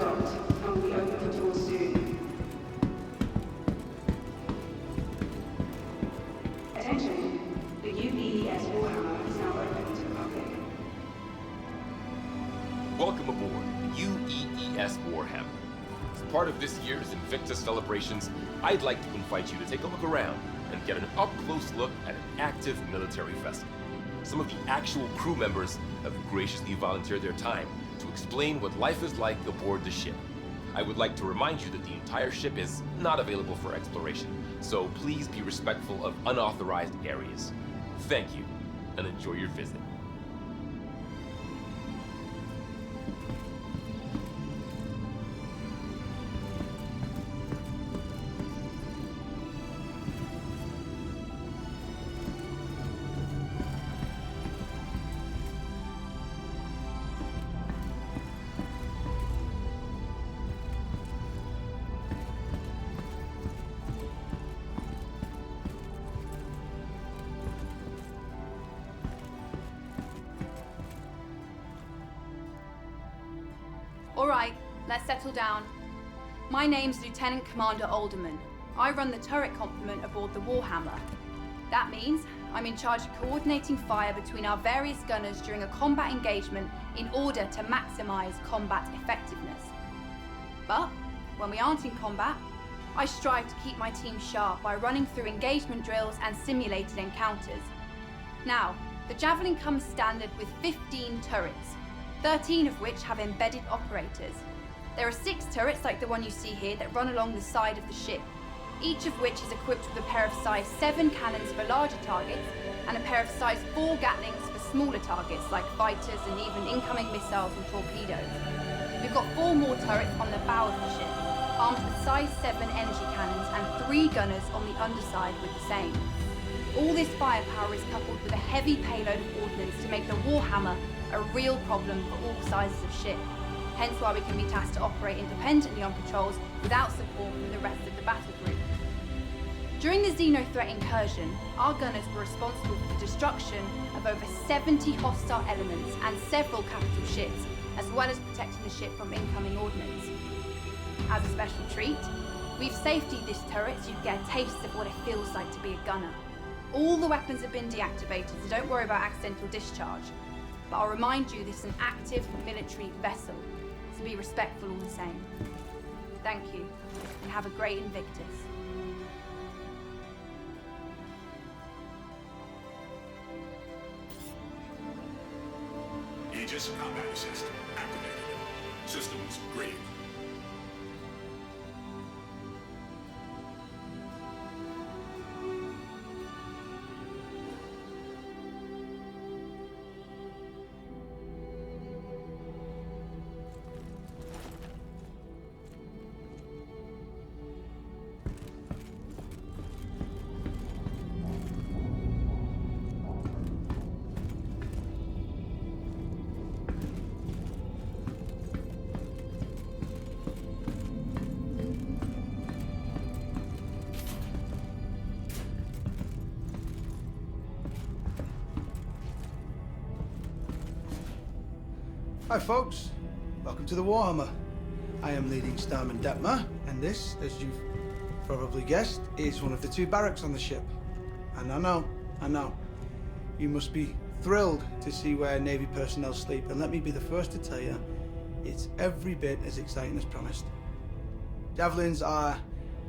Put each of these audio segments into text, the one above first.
docked and will be open for tours soon. Attention, the 𝗘𝗶𝘁 Warhammer is now open to the public. Welcome aboard the 𝗘𝗶𝘁 Warhammer. As part of this year's Invictus celebrations, I'd like to invite you to take a look around and get an up-close look at an active military vessel. Some of the actual crew members have graciously volunteered their time to explain what life is like aboard the ship. I would like to remind you that the entire ship is not available for exploration, so please be respectful of unauthorized areas. Thank you, and enjoy your visit. All right, let's settle down. My name's Lieutenant Commander Alderman. I run the turret complement aboard the Warhammer. That means I'm in charge of coordinating fire between our various gunners during a combat engagement in order to maximize combat effectiveness. But when we aren't in combat, I strive to keep my team sharp by running through engagement drills and simulated encounters. Now, the Javelin comes standard with 15 turrets, 13 of which have embedded operators. There are 6 turrets like the one you see here that run along the side of the ship, each of which is equipped with a pair of size 7 cannons for larger targets and a pair of size 4 Gatlings for smaller targets like fighters and even incoming missiles and torpedoes. We've got 4 more turrets on the bow of the ship, armed with size 7 energy cannons and 3 gunners on the underside with the same. All this firepower is coupled with a heavy payload of ordnance to make the Warhammer a real problem for all sizes of ship, hence why we can be tasked to operate independently on patrols without support from the rest of the battle group. During the Xenothreat incursion, our gunners were responsible for the destruction of over 70 hostile elements and several capital ships, as well as protecting the ship from incoming ordnance. As a special treat, we've safetied this turret so you get a taste of what it feels like to be a gunner. All the weapons have been deactivated, so don't worry about accidental discharge. But I'll remind you this is an active military vessel, so be respectful all the same. Thank you, and have a great Invictus. Aegis combat assist activated. Systems green. Hi folks, welcome to the Warhammer. I am leading Starman Detmer, and this, as you've probably guessed, is one of the 2 barracks on the ship. And I know, you must be thrilled to see where Navy personnel sleep, and let me be the first to tell you, it's every bit as exciting as promised. Javelins are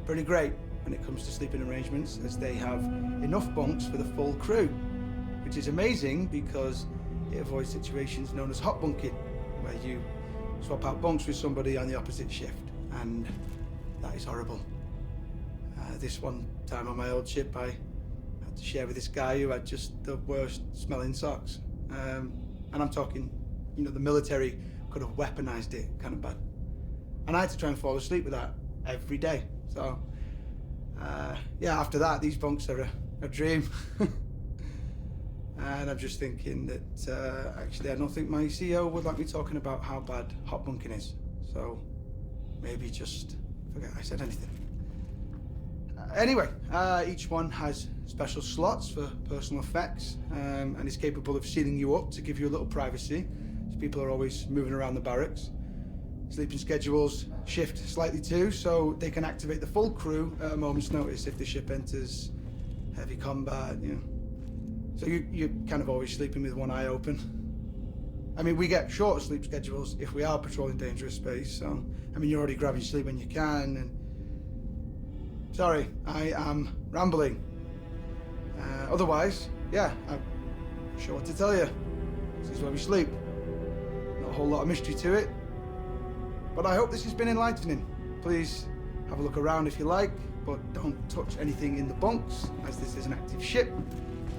pretty great when it comes to sleeping arrangements, as they have enough bunks for the full crew, which is amazing because it avoids situations known as hot bunking, where you swap out bunks with somebody on the opposite shift, and that is horrible. This one time on my old ship, I had to share with this guy who had just the worst smelling socks. And I'm talking, you know, the military could have weaponized it kind of bad. And I had to try and fall asleep with that every day. So, yeah, after that, these bunks are a dream. And I'm just thinking that, actually, I don't think my CEO would like me talking about how bad hot bunking is. So, maybe just forget I said anything. Anyway, each one has special slots for personal effects, and is capable of sealing you up to give you a little privacy, as people are always moving around the barracks. sleeping schedules shift slightly too, so they can activate the full crew at a moment's notice if the ship enters heavy combat, you know. So you're kind of always sleeping with one eye open. I mean, we get shorter sleep schedules if we are patrolling dangerous space, so, I mean, you're already grabbing sleep when you can, and... Sorry, I am rambling. Otherwise, yeah, I'm sure what to tell you. This is where we sleep. Not a whole lot of mystery to it. But I hope this has been enlightening. Please have a look around if you like, but don't touch anything in the bunks, as this is an active ship,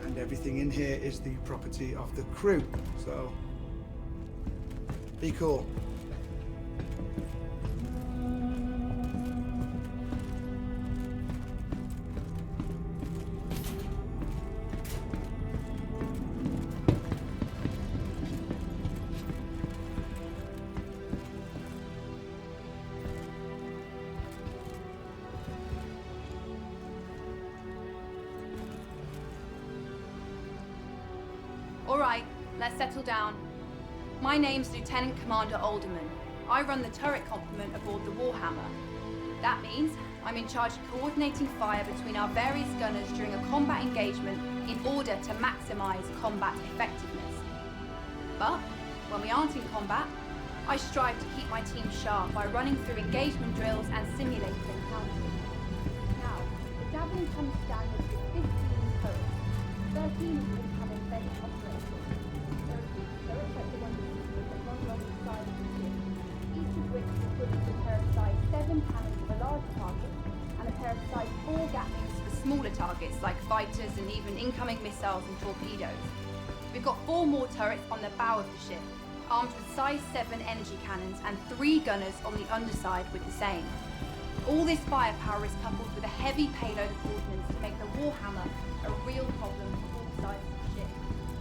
and everything in here is the property of the crew, so be cool. All right, let's settle down. My name's Lieutenant Commander 𝗙𝗲𝗿. I run the turret complement aboard the 𝗏𝗲𝗲. That means I'm in charge of coordinating fire between our various gunners during a combat engagement in order to maximize combat effectiveness. But when we aren't in combat, I strive to keep my team sharp by running through engagement drills and simulated encounters. Now, the Javelin comes standard with 15 turrets. 13 of them have embedded operators. There are 6 turrets like the ones you see that run along the side of the ship, each of which is equipped with a pair of size 7 cannons for large targets and a pair of size 4 Gatlings for smaller targets like fighters and even incoming missiles and torpedoes. We've got 4 more turrets on the bow of the ship, armed with size 7 energy cannons and 3 gunners on the underside with the same. All this firepower is coupled with a heavy payload of ordnance to make the 𝗏𝗲𝗏 a real problem for all sides of the ship.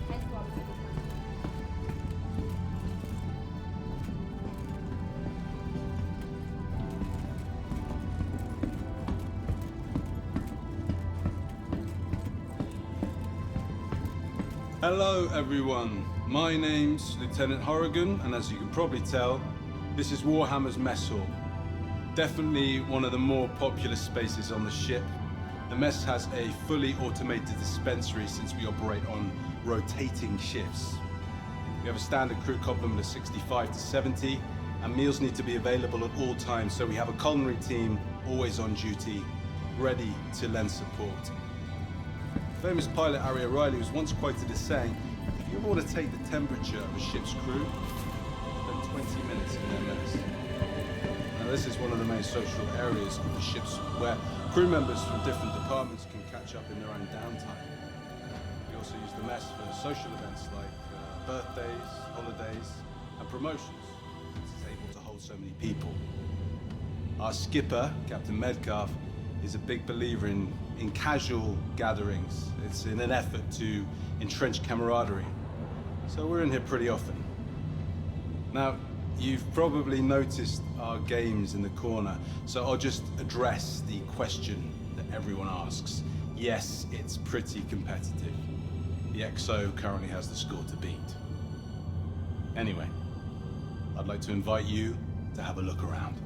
Hence why we Hello everyone, my name's Lieutenant Horrigan, and as you can probably tell, this is Warhammer's mess hall. Definitely one of the more popular spaces on the ship. The mess has a fully automated dispensary since we operate on rotating shifts. We have a standard crew complement of 65 to 70, and meals need to be available at all times, so we have a culinary team always on duty, ready to lend support. Famous pilot 𝗗𝗏 was once quoted as saying, if you ever want to take the temperature of a ship's crew, spend 20 minutes in their mess. Now this is one of the main social areas of the ships where crew members from different departments can catch up in their own downtime. We also use the mess for social events like birthdays, holidays, and promotions. It's able to hold so many people. Our skipper, Captain 𝗏𝗏𝗏𝗏, is a big believer in casual gatherings. It's in an effort to entrench camaraderie. So we're in here pretty often. Now, you've probably noticed our games in the corner, so I'll just address the question that everyone asks. Yes, it's pretty competitive. The 𝗘𝗏𝗏 currently has the score to beat. Anyway, I'd like to invite you to have a look around.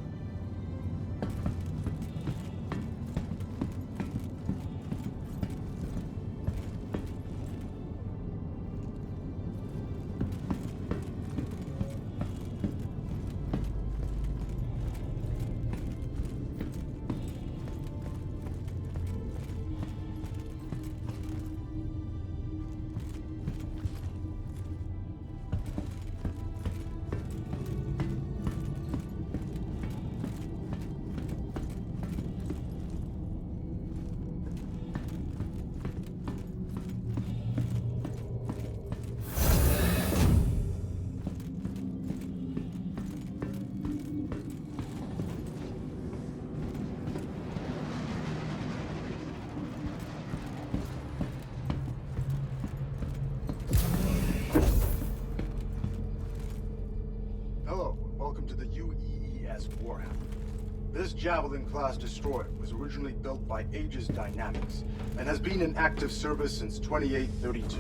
This Javelin-class destroyer was originally built by Aegis Dynamics and has been in active service since 2832.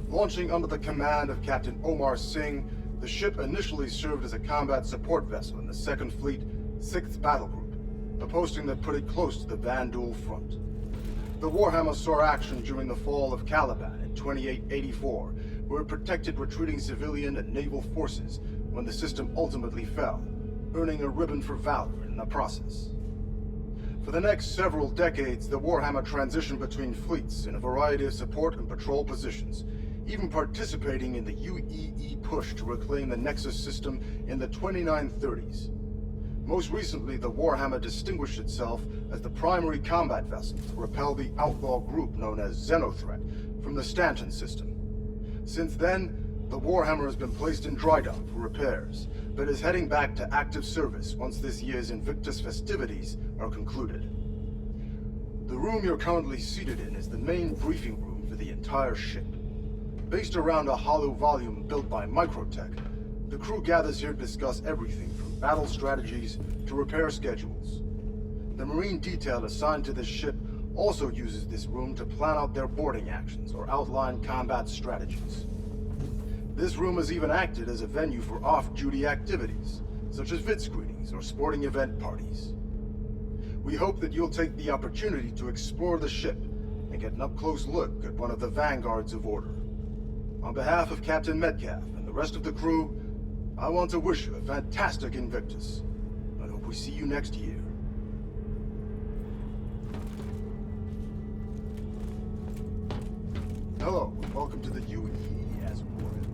Launching under the command of Captain Omar Singh, The ship initially served as a combat support vessel in the 2nd Fleet, 6th Battle Group, a posting that put it close to the Vanduul front. The Warhammer saw action during the fall of Caliban in 2884, where it protected retreating civilian and naval forces when the system ultimately fell, earning a ribbon for valor in the process. For the next several decades, the Warhammer transitioned between fleets in a variety of support and patrol positions, even participating in the UEE push to reclaim the Nexus system in the 2930s. Most recently, the Warhammer distinguished itself as the primary combat vessel to repel the outlaw group known as Xenothreat from the Stanton system. Since then, the Warhammer has been placed in dry dock for repairs, but is heading back to active service once this year's Invictus festivities are concluded. The room you're currently seated in is the main briefing room for the entire ship. Based around a hollow volume built by Microtech, the crew gathers here to discuss everything from battle strategies to repair schedules. The Marine detail assigned to this ship also uses this room to plan out their boarding actions or outline combat strategies. This room has even acted as a venue for off-duty activities, such as vid screenings or sporting event parties. We hope that you'll take the opportunity to explore the ship and get an up-close look at one of the vanguards of order. On behalf of Captain Metcalf and the rest of the crew, I want to wish you a fantastic Invictus. I hope we see you next year. Hello, and welcome to the UEE as reported.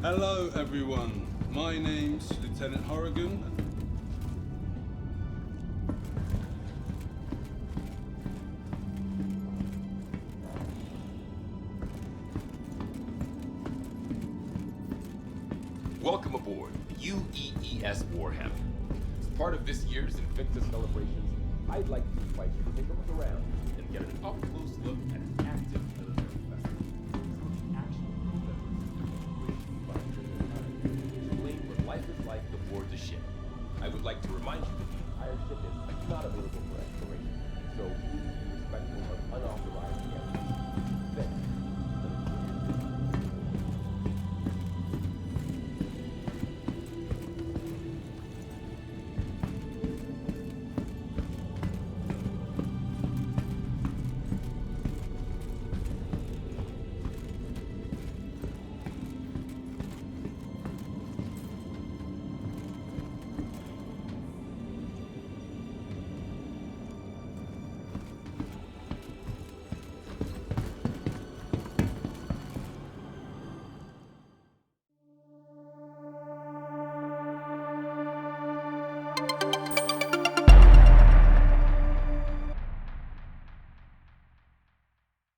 Hello everyone, my name's Lieutenant Horrigan. Welcome aboard the UEES Warhammer. As part of this year's Invictus celebrations, I'd like to invite you to take a look around and get an up-close look at an active military vessel. Life is like aboard the ship. I would like to remind you that the entire ship is not available for exploration, so please be respectful of unauthorized guests.